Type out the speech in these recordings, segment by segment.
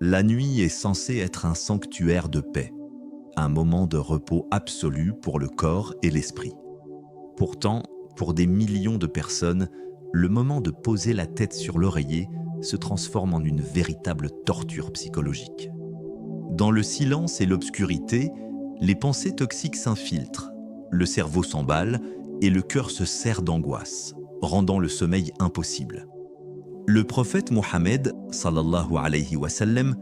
La nuit est censée être un sanctuaire de paix, un moment de repos absolu pour le corps et l'esprit. Pourtant, pour des millions de personnes, le moment de poser la tête sur l'oreiller se transforme en une véritable torture psychologique. Dans le silence et l'obscurité, les pensées toxiques s'infiltrent, le cerveau s'emballe et le cœur se serre d'angoisse, rendant le sommeil impossible. Le prophète Mohammed, sallallahu alayhi wa sallam,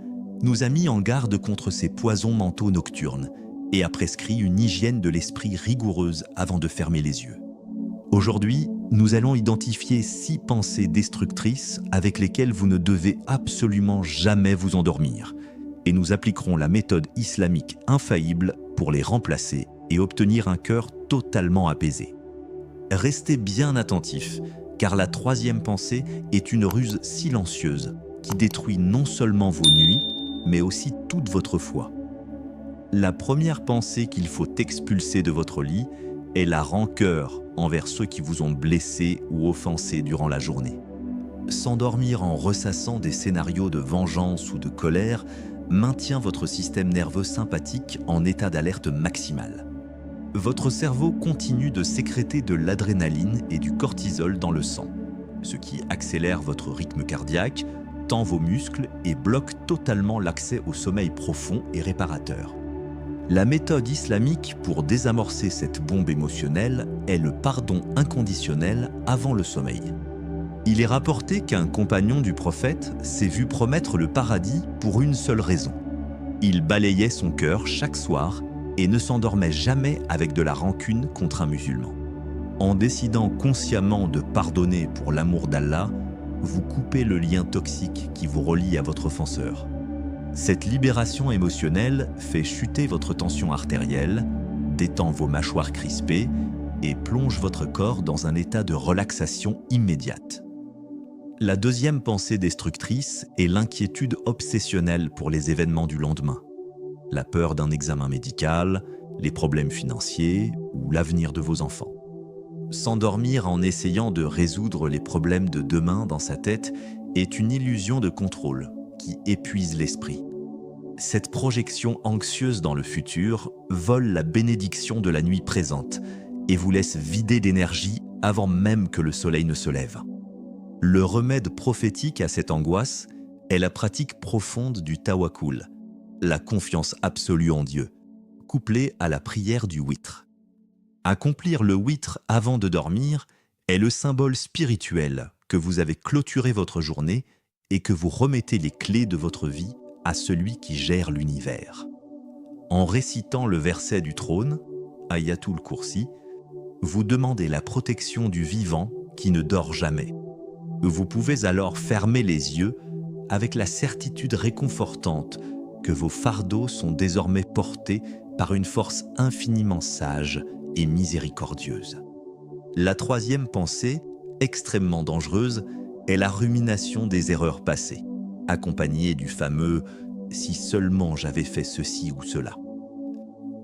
nous a mis en garde contre ces poisons mentaux nocturnes et a prescrit une hygiène de l'esprit rigoureuse avant de fermer les yeux. Aujourd'hui, nous allons identifier 6 pensées destructrices avec lesquelles vous ne devez absolument jamais vous endormir, et nous appliquerons la méthode islamique infaillible pour les remplacer et obtenir un cœur totalement apaisé. Restez bien attentifs, car la 3e pensée est une ruse silencieuse qui détruit non seulement vos nuits, mais aussi toute votre foi. La première pensée qu'il faut expulser de votre lit est la rancœur envers ceux qui vous ont blessé ou offensé durant la journée. S'endormir en ressassant des scénarios de vengeance ou de colère maintient votre système nerveux sympathique en état d'alerte maximale. Votre cerveau continue de sécréter de l'adrénaline et du cortisol dans le sang, ce qui accélère votre rythme cardiaque, tend vos muscles et bloque totalement l'accès au sommeil profond et réparateur. La méthode islamique pour désamorcer cette bombe émotionnelle est le pardon inconditionnel avant le sommeil. Il est rapporté qu'un compagnon du prophète s'est vu promettre le paradis pour une seule raison. Il balayait son cœur chaque soir et ne s'endormait jamais avec de la rancune contre un musulman. En décidant consciemment de pardonner pour l'amour d'Allah, vous coupez le lien toxique qui vous relie à votre offenseur. Cette libération émotionnelle fait chuter votre tension artérielle, détend vos mâchoires crispées et plonge votre corps dans un état de relaxation immédiate. La 2e pensée destructrice est l'inquiétude obsessionnelle pour les événements du lendemain. La peur d'un examen médical, les problèmes financiers ou l'avenir de vos enfants. S'endormir en essayant de résoudre les problèmes de demain dans sa tête est une illusion de contrôle qui épuise l'esprit. Cette projection anxieuse dans le futur vole la bénédiction de la nuit présente et vous laisse vider d'énergie avant même que le soleil ne se lève. Le remède prophétique à cette angoisse est la pratique profonde du tawakkul, la confiance absolue en Dieu, couplée à la prière du witr. Accomplir le witr avant de dormir est le symbole spirituel que vous avez clôturé votre journée et que vous remettez les clés de votre vie à celui qui gère l'univers. En récitant le verset du trône, Ayatul Kursi, vous demandez la protection du vivant qui ne dort jamais. Vous pouvez alors fermer les yeux avec la certitude réconfortante que vos fardeaux sont désormais portés par une force infiniment sage et miséricordieuse. La 3e pensée, extrêmement dangereuse, est la rumination des erreurs passées, accompagnée du fameux « si seulement j'avais fait ceci ou cela ».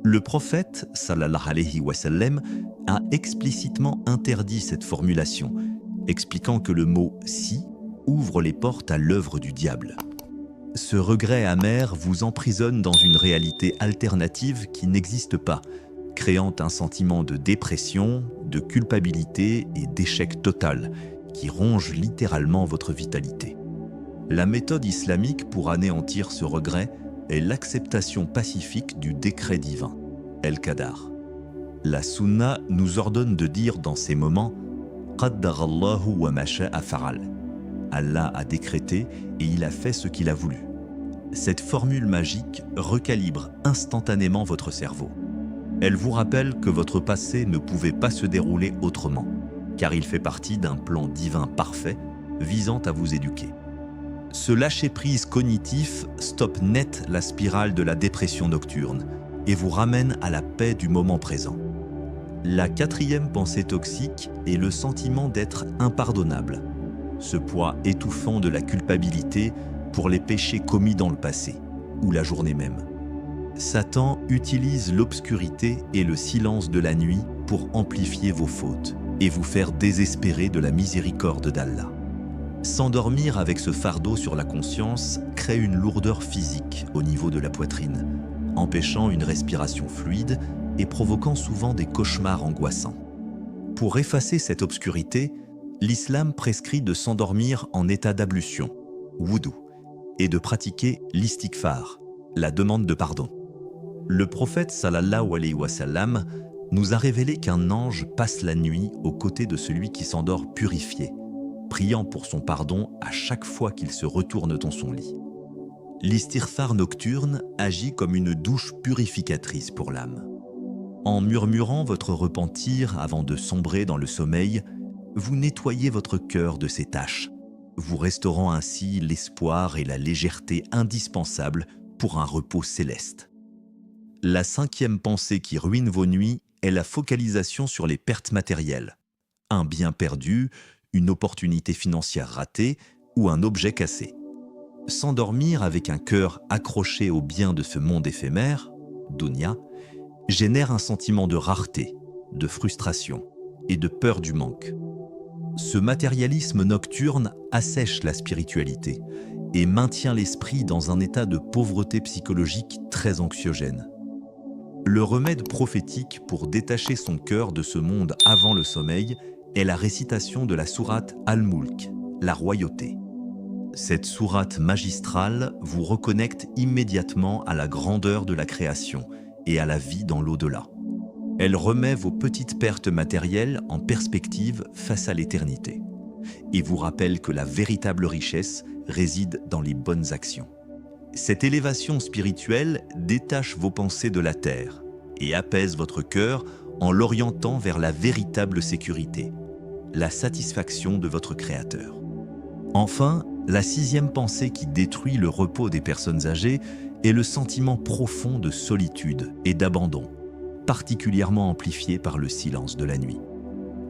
Le prophète, sallallahu alayhi wa sallam, a explicitement interdit cette formulation, expliquant que le mot « si » ouvre les portes à l'œuvre du diable. Ce regret amer vous emprisonne dans une réalité alternative qui n'existe pas, créant un sentiment de dépression, de culpabilité et d'échec total, qui ronge littéralement votre vitalité. La méthode islamique pour anéantir ce regret est l'acceptation pacifique du décret divin, El-Qadar. La sunna nous ordonne de dire dans ces moments « Qaddarallahu wa ma sha'a fa'al ». Allah a décrété et il a fait ce qu'il a voulu. Cette formule magique recalibre instantanément votre cerveau. Elle vous rappelle que votre passé ne pouvait pas se dérouler autrement, car il fait partie d'un plan divin parfait visant à vous éduquer. Ce lâcher-prise cognitif stoppe net la spirale de la dépression nocturne et vous ramène à la paix du moment présent. La 4e pensée toxique est le sentiment d'être impardonnable, ce poids étouffant de la culpabilité pour les péchés commis dans le passé ou la journée même. Satan utilise l'obscurité et le silence de la nuit pour amplifier vos fautes et vous faire désespérer de la miséricorde d'Allah. S'endormir avec ce fardeau sur la conscience crée une lourdeur physique au niveau de la poitrine, empêchant une respiration fluide et provoquant souvent des cauchemars angoissants. Pour effacer cette obscurité, l'islam prescrit de s'endormir en état d'ablution, wudu, et de pratiquer l'istighfar, la demande de pardon. Le prophète sallallahu alayhi wa sallam nous a révélé qu'un ange passe la nuit aux côtés de celui qui s'endort purifié, priant pour son pardon à chaque fois qu'il se retourne dans son lit. L'istighfar nocturne agit comme une douche purificatrice pour l'âme. En murmurant votre repentir avant de sombrer dans le sommeil, vous nettoyez votre cœur de ses taches, vous restaurant ainsi l'espoir et la légèreté indispensables pour un repos céleste. La cinquième pensée qui ruine vos nuits est la focalisation sur les pertes matérielles. Un bien perdu, une opportunité financière ratée ou un objet cassé. S'endormir avec un cœur accroché aux biens de ce monde éphémère, dunya, génère un sentiment de rareté, de frustration et de peur du manque. Ce matérialisme nocturne assèche la spiritualité et maintient l'esprit dans un état de pauvreté psychologique très anxiogène. Le remède prophétique pour détacher son cœur de ce monde avant le sommeil est la récitation de la sourate Al-Mulk, la royauté. Cette sourate magistrale vous reconnecte immédiatement à la grandeur de la création et à la vie dans l'au-delà. Elle remet vos petites pertes matérielles en perspective face à l'éternité et vous rappelle que la véritable richesse réside dans les bonnes actions. Cette élévation spirituelle détache vos pensées de la terre et apaise votre cœur en l'orientant vers la véritable sécurité, la satisfaction de votre Créateur. Enfin, la sixième pensée qui détruit le repos des personnes âgées est le sentiment profond de solitude et d'abandon, particulièrement amplifié par le silence de la nuit.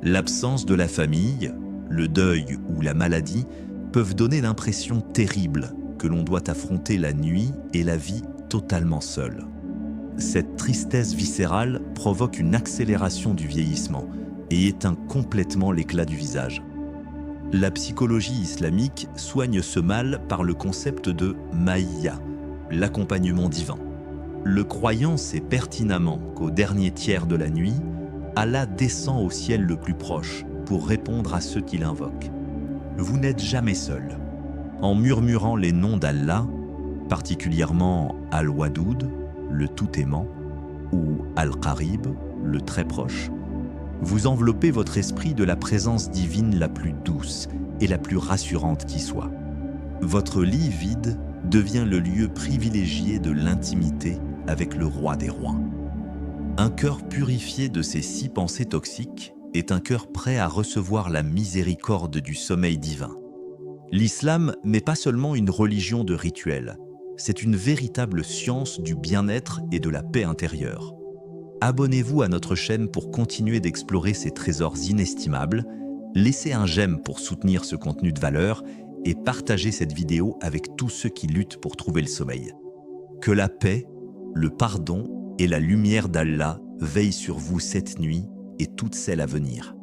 L'absence de la famille, le deuil ou la maladie peuvent donner l'impression terrible que l'on doit affronter la nuit et la vie totalement seul. Cette tristesse viscérale provoque une accélération du vieillissement et éteint complètement l'éclat du visage. La psychologie islamique soigne ce mal par le concept de maïya, l'accompagnement divin. Le croyant sait pertinemment qu'au dernier tiers de la nuit, Allah descend au ciel le plus proche pour répondre à ceux qui l'invoquent. Vous n'êtes jamais seul. En murmurant les noms d'Allah, particulièrement Al-Wadoud, le tout-aimant, ou Al-Qarib, le très proche, vous enveloppez votre esprit de la présence divine la plus douce et la plus rassurante qui soit. Votre lit vide devient le lieu privilégié de l'intimité avec le roi des rois. Un cœur purifié de ces 6 pensées toxiques est un cœur prêt à recevoir la miséricorde du sommeil divin. L'islam n'est pas seulement une religion de rituels, c'est une véritable science du bien-être et de la paix intérieure. Abonnez-vous à notre chaîne pour continuer d'explorer ces trésors inestimables, laissez un j'aime pour soutenir ce contenu de valeur et partagez cette vidéo avec tous ceux qui luttent pour trouver le sommeil. Que la paix, le pardon et la lumière d'Allah veillent sur vous cette nuit et toutes celles à venir.